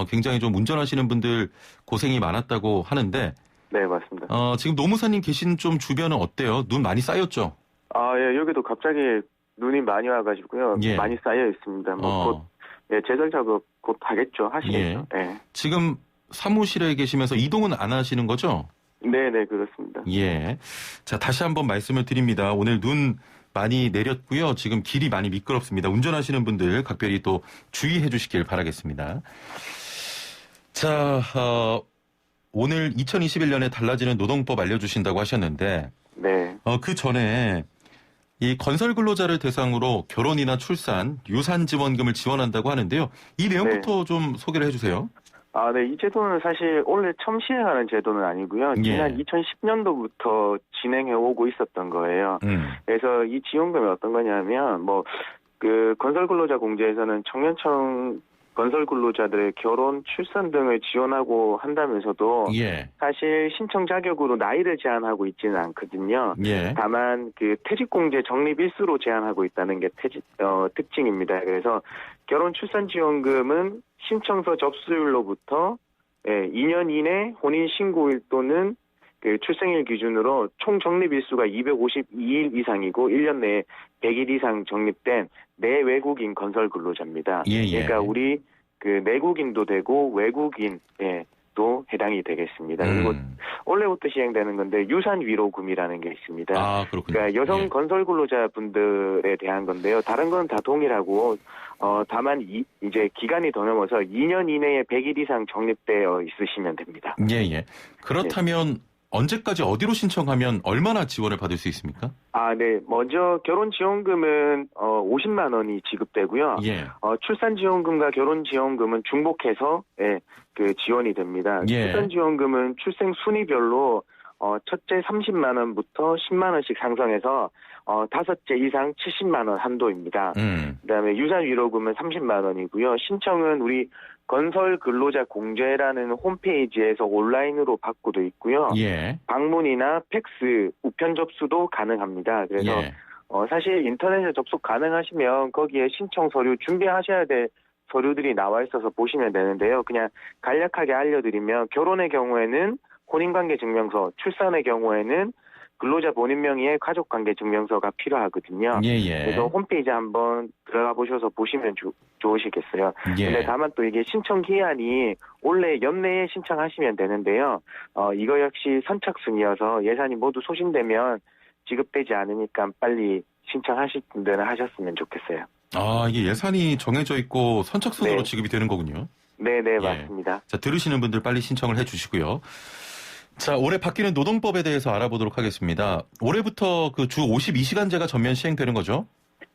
굉장히 좀 운전하시는 분들 고생이 많았다고 하는데
네, 맞습니다.
지금 노무사님 계신 좀 주변은 어때요? 눈 많이 쌓였죠?
예, 여기도 갑자기 눈이 많이 와가지고요.
예.
많이 쌓여 있습니다. 곧, 제설 작업 곧 하겠죠. 하시겠죠. 예.
지금 사무실에 계시면서 이동은 안 하시는 거죠?
네네, 그렇습니다.
예. 자, 다시 한번 말씀을 드립니다. 오늘 눈 많이 내렸고요. 지금 길이 많이 미끄럽습니다. 운전하시는 분들 각별히 또 주의해 주시길 바라겠습니다. 자, 오늘 2021년에 달라지는 노동법 알려주신다고 하셨는데,
네.
그 전에 이 건설 근로자를 대상으로 결혼이나 출산, 유산 지원금을 지원한다고 하는데요. 이 내용부터 좀 소개를 해주세요.
네. 이 제도는 사실 원래 처음 시행하는 제도는 아니고요. 지난 2010년도부터 진행해 오고 있었던 거예요. 그래서 이 지원금이 어떤 거냐면, 그 건설 근로자 공제에서는 청년층 건설 근로자들의 결혼, 출산 등을 지원하고 한다면서도
예.
사실 신청 자격으로 나이를 제한하고 있지는 않거든요.
예.
다만 그 퇴직공제 적립 일수로 제한하고 있다는 게 특징입니다. 그래서 결혼 출산 지원금은 신청서 접수일로부터 2년 이내 혼인 신고일 또는 그 출생일 기준으로 총 적립 일수가 252일 이상이고 1년 내에 100일 이상 적립된 내외국인 건설 근로자입니다.
예.
그러니까 우리 그 내국인도 되고 외국인도 해당이 되겠습니다. 그리고 올해부터 시행되는 건데 유산 위로금이라는 게 있습니다.
아, 그렇군요.
그러니까 여성 건설 근로자분들에 대한 건데요. 다른 건 다 동일하고 다만 이제 기간이 더 넘어서 2년 이내에 100일 이상 적립되어 있으시면 됩니다.
예. 그렇다면 언제까지 어디로 신청하면 얼마나 지원을 받을 수 있습니까?
네. 먼저 결혼 지원금은 50만 원이 지급되고요.
예.
출산 지원금과 결혼 지원금은 중복해서 그 지원이 됩니다.
예.
출산 지원금은 출생 순위별로 첫째 30만 원부터 10만 원씩 상승해서 다섯째 이상 70만 원 한도입니다. 그다음에 유산 위로금은 30만 원이고요. 신청은 우리 건설 근로자 공제라는 홈페이지에서 온라인으로 받고도 있고요.
예.
방문이나 팩스, 우편 접수도 가능합니다. 그래서
예.
사실 인터넷에 접속 가능하시면 거기에 신청 서류 준비하셔야 될 서류들이 나와 있어서 보시면 되는데요. 그냥 간략하게 알려드리면 결혼의 경우에는 혼인관계 증명서, 출산의 경우에는 근로자 본인 명의의 가족관계 증명서가 필요하거든요.
예.
그래서 홈페이지 한번 들어가 보셔서 보시면 좋으시겠어요.
예.
근데 다만 또 이게 신청 기한이 올해 연내에 신청하시면 되는데요. 이거 역시 선착순이어서 예산이 모두 소진되면 지급되지 않으니까 빨리 신청하실 분들은 하셨으면 좋겠어요.
이게 예산이 정해져 있고 선착순으로
네.
지급이 되는 거군요.
네네,
예.
맞습니다.
자, 들으시는 분들 빨리 신청을 해 주시고요. 자, 올해 바뀌는 노동법에 대해서 알아보도록 하겠습니다. 올해부터 그 주 52시간제가 전면 시행되는 거죠?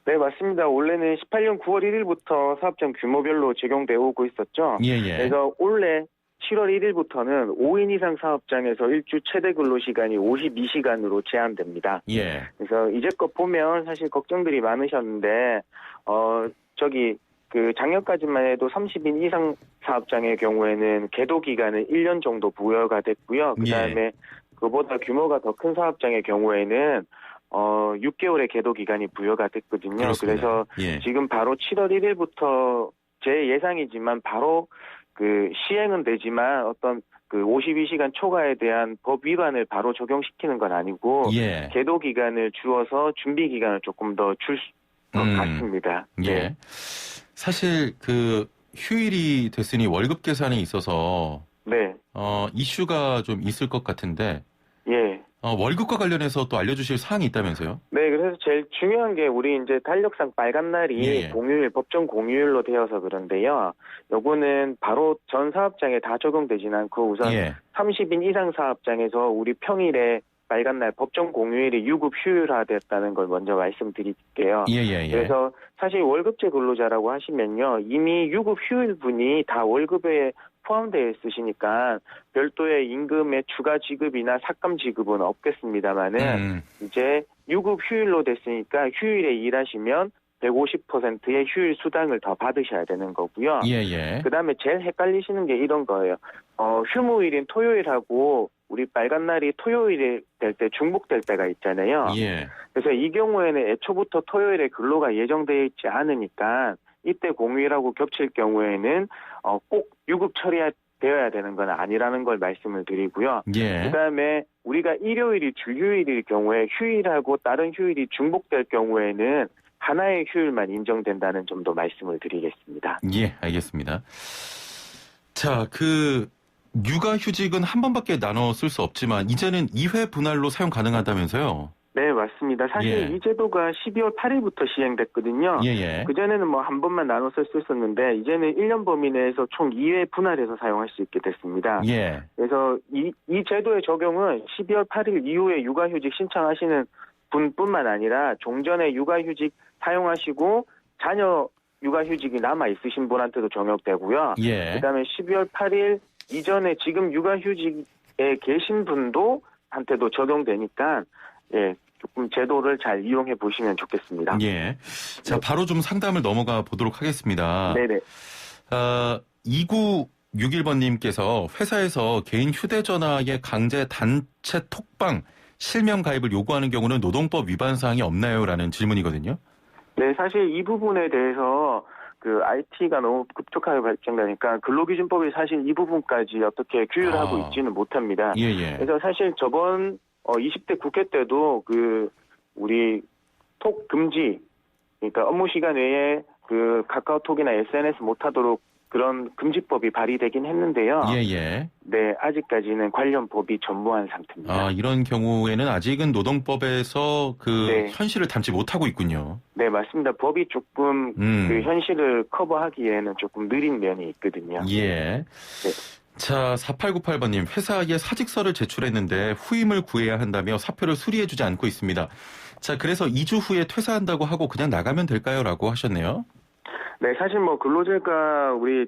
네, 맞습니다. 원래는 18년 9월 1일부터 사업장 규모별로 적용되어 오고 있었죠.
예.
그래서 올해 7월 1일부터는 5인 이상 사업장에서 일주 최대 근로시간이 52시간으로 제한됩니다.
예.
그래서 이제껏 보면 사실 걱정들이 많으셨는데, 그 작년까지만 해도 30인 이상 사업장의 경우에는 계도 기간은 1년 정도 부여가 됐고요. 그 다음에 그보다 규모가 더 큰 사업장의 경우에는 6개월의 계도 기간이 부여가 됐거든요.
그렇습니다.
그래서 지금 바로 7월 1일부터 제 예상이지만 바로 그 시행은 되지만 어떤 그 52시간 초과에 대한 법 위반을 바로 적용시키는 건 아니고 계도 기간을 줄여서 준비 기간을 조금 더 줄 것 같습니다.
예. 사실 그 휴일이 됐으니 월급 계산에 있어서 이슈가 좀 있을 것 같은데 월급과 관련해서 또 알려주실 사항이 있다면서요?
네, 그래서 제일 중요한 게 우리 이제 달력상 빨간 날이 공휴일, 법정 공휴일로 되어서 그런데요. 요거는 바로 전 사업장에 다 적용되진 않고 우선 30인 이상 사업장에서 우리 평일에 빨간 날 법정 공휴일이 유급 휴일화됐다는 걸 먼저 말씀드릴게요. 그래서 사실 월급제 근로자라고 하시면요. 이미 유급 휴일분이 다 월급에 포함되어 있으시니까 별도의 임금의 추가 지급이나 삭감 지급은 없겠습니다만은 이제 유급 휴일로 됐으니까 휴일에 일하시면 150%의 휴일 수당을 더 받으셔야 되는 거고요. 그다음에 제일 헷갈리시는 게 이런 거예요. 휴무일인 토요일하고 우리 빨간 날이 토요일이 될 때 중복될 때가 있잖아요. 그래서 이 경우에는 애초부터 토요일에 근로가 예정되어 있지 않으니까 이때 공휴일하고 겹칠 경우에는 꼭 유급 처리되어야 되는 건 아니라는 걸 말씀을 드리고요. 그다음에 우리가 일요일이 주휴일일 경우에 휴일하고 다른 휴일이 중복될 경우에는 하나의 휴일만 인정된다는 점도 말씀을 드리겠습니다.
예, 알겠습니다. 자, 육아휴직은 한 번밖에 나눠 쓸 수 없지만 이제는 2회 분할로 사용 가능하다면서요?
네, 맞습니다. 사실 이 제도가 12월 8일부터 시행됐거든요. 그전에는 한 번만 나눠 쓸 수 있었는데 이제는 1년 범위 내에서 총 2회 분할해서 사용할 수 있게 됐습니다. 그래서 이 제도의 적용은 12월 8일 이후에 육아휴직 신청하시는 분뿐만 아니라 종전에 육아휴직 사용하시고 자녀 육아휴직이 남아 있으신 분한테도 적용되고요. 그다음에 12월 8일 이전에 지금 육아휴직에 계신 분도 한테도 적용되니까 조금 제도를 잘 이용해 보시면 좋겠습니다.
자, 바로 좀 상담을 넘어가 보도록 하겠습니다.
네네.
2961번님께서 회사에서 개인 휴대전화의 강제 단체 톡방 실명 가입을 요구하는 경우는 노동법 위반 사항이 없나요? 라는 질문이거든요.
네, 사실 이 부분에 대해서 IT가 너무 급속하게 발전되니까 근로기준법이 사실 이 부분까지 어떻게 규율하고 있지는 못합니다.
예.
그래서 사실 저번 20대 국회 때도 우리 톡 금지, 그러니까 업무 시간 외에 카카오톡이나 SNS 못하도록 그런 금지법이 발의되긴 했는데요.
예.
네, 아직까지는 관련 법이 전무한 상태입니다.
이런 경우에는 아직은 노동법에서
네.
현실을 담지 못하고 있군요.
네, 맞습니다. 법이 조금 현실을 커버하기에는 조금 느린 면이 있거든요.
예.
네.
자, 4898번님, 회사에 사직서를 제출했는데 후임을 구해야 한다며 사표를 수리해주지 않고 있습니다. 자, 그래서 2주 후에 퇴사한다고 하고 그냥 나가면 될까요? 라고 하셨네요.
네, 사실 근로자가 우리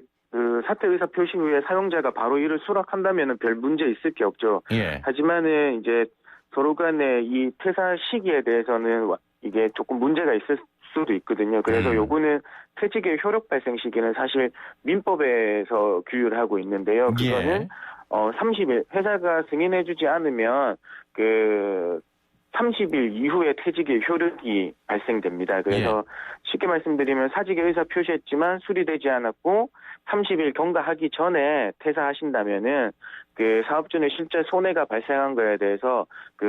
사퇴 의사 표시 후에 사용자가 바로 이를 수락한다면은 별 문제 있을 게 없죠.
예.
하지만은 이제 서로 간의 이 퇴사 시기에 대해서는 이게 조금 문제가 있을 수도 있거든요. 그래서 요거는 퇴직의 효력 발생 시기는 사실 민법에서 규율하고 있는데요. 그거는 30일 회사가 승인해주지 않으면 30일 이후에 퇴직의 효력이 발생됩니다. 그래서 쉽게 말씀드리면 사직의 의사 표시했지만 수리되지 않았고 30일 경과하기 전에 퇴사하신다면은 사업주는 실제 손해가 발생한 거에 대해서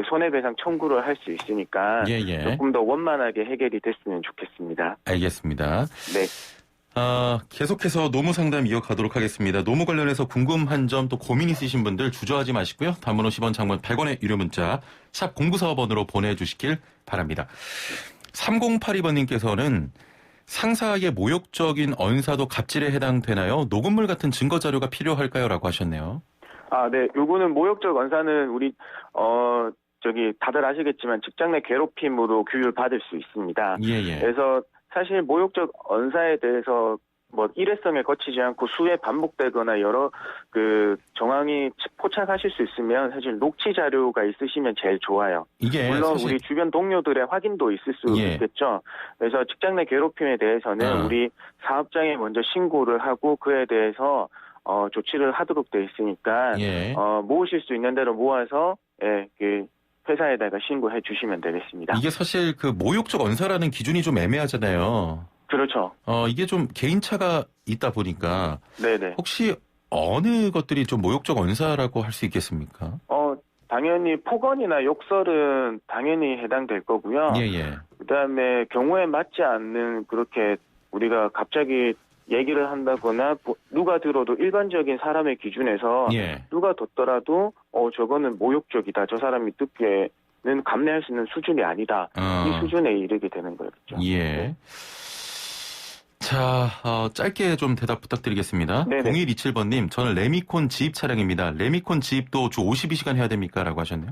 손해배상 청구를 할 수 있으니까 조금 더 원만하게 해결이 됐으면 좋겠습니다.
알겠습니다.
네.
계속해서 노무 상담 이어가도록 하겠습니다. 노무 관련해서 궁금한 점 또 고민 있으신 분들 주저하지 마시고요. 단문 50원, 장문 100원의 유료 문자 샵 0945번으로 보내주시길 바랍니다. 3082번님께서는 상사의 모욕적인 언사도 갑질에 해당되나요? 녹음물 같은 증거 자료가 필요할까요? 라고 하셨네요.
네. 요거는 모욕적 언사는 우리 다들 아시겠지만 직장 내 괴롭힘으로 규율받을 수 있습니다.
예.
그래서 사실 모욕적 언사에 대해서 일회성에 거치지 않고 수회 반복되거나 여러 정황이 포착하실 수 있으면 사실 녹취 자료가 있으시면 제일 좋아요.
이게
물론
사실
우리 주변 동료들의 확인도 있을 수 있겠죠. 그래서 직장 내 괴롭힘에 대해서는 우리 사업장에 먼저 신고를 하고 그에 대해서 조치를 하도록 돼 있으니까 모으실 수 있는 대로 모아서 회사에다가 신고해 주시면 되겠습니다.
이게 사실 모욕적 언사라는 기준이 좀 애매하잖아요.
그렇죠.
이게 좀 개인차가 있다 보니까
네네.
혹시 어느 것들이 좀 모욕적 언사라고 할 수 있겠습니까?
당연히 폭언이나 욕설은 당연히 해당될 거고요.
예.
그다음에 경우에 맞지 않는 그렇게 우리가 갑자기 얘기를 한다거나 누가 들어도 일반적인 사람의 기준에서 누가 듣더라도 저거는 모욕적이다. 저 사람이 듣기에는 감내할 수 있는 수준이 아니다. 이 수준에 이르게 되는 거겠죠.
예. 자, 짧게 좀 대답 부탁드리겠습니다.
네네.
0127번님, 저는 레미콘 지입 차량입니다. 레미콘 지입도 주 52시간 해야 됩니까? 라고 하셨네요.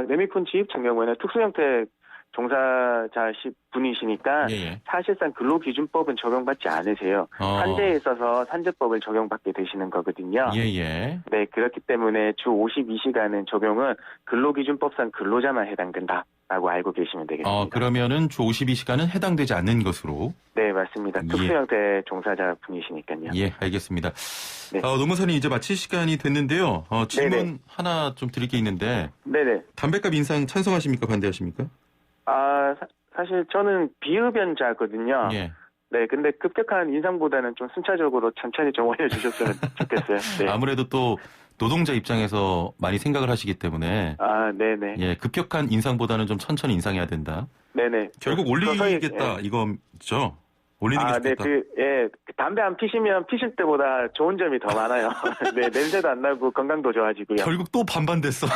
레미콘 지입 같은 경우에는 특수형태 종사자 분이시니까 사실상 근로기준법은 적용받지 않으세요. 산재에 있어서 산재법을 적용받게 되시는 거거든요.
예.
네, 그렇기 때문에 주 52시간은 적용은 근로기준법상 근로자만 해당된다라고 알고 계시면 되겠습니다.
그러면은 주 52시간은 해당되지 않는 것으로?
네, 맞습니다. 특수형태 종사자 분이시니까요.
예, 알겠습니다.
네.
노무사님 이제 마칠 시간이 됐는데요. 질문
네네.
하나 좀 드릴 게 있는데.
네네.
담뱃값 인상 찬성하십니까? 반대하십니까?
사실 저는 비흡연자거든요.
예.
네, 근데 급격한 인상보다는 좀 순차적으로 천천히 좀 올려주셨으면 좋겠어요. 네.
아무래도 또 노동자 입장에서 많이 생각을 하시기 때문에.
네네.
예, 급격한 인상보다는 좀 천천히 인상해야 된다.
네네.
결국 올리겠다, 이거죠? 올리는 게 좋겠다.
담배 안 피시면 피실 때보다 좋은 점이 더 많아요. 네, 냄새도 안 나고 건강도 좋아지고요.
결국 또 반반됐어.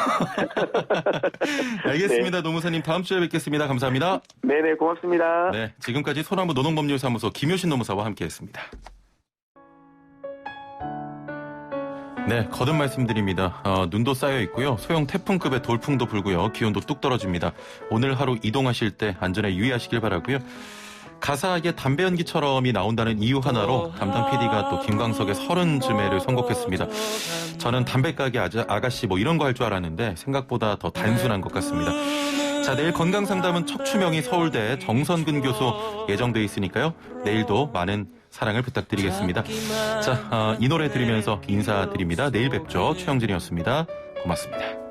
알겠습니다. 노무사님 다음 주에 뵙겠습니다. 감사합니다.
네네, 고맙습니다.
네, 지금까지 소나무 노동법률사무소 김효신 노무사와 함께했습니다. 네, 거듭 말씀드립니다. 눈도 쌓여 있고요. 소형 태풍급의 돌풍도 불고요. 기온도 뚝 떨어집니다. 오늘 하루 이동하실 때 안전에 유의하시길 바라고요. 가사에 담배 연기처럼이 나온다는 이유 하나로 담당 PD가 또 김광석의 30즈매를 선곡했습니다. 저는 담배가게 아가씨 이런 거 할 줄 알았는데 생각보다 더 단순한 것 같습니다. 자, 내일 건강상담은 척추명의 서울대 정선근 교수 예정돼 있으니까요. 내일도 많은 사랑을 부탁드리겠습니다. 자, 이 노래 들으면서 인사드립니다. 내일 뵙죠. 최영진이었습니다. 고맙습니다.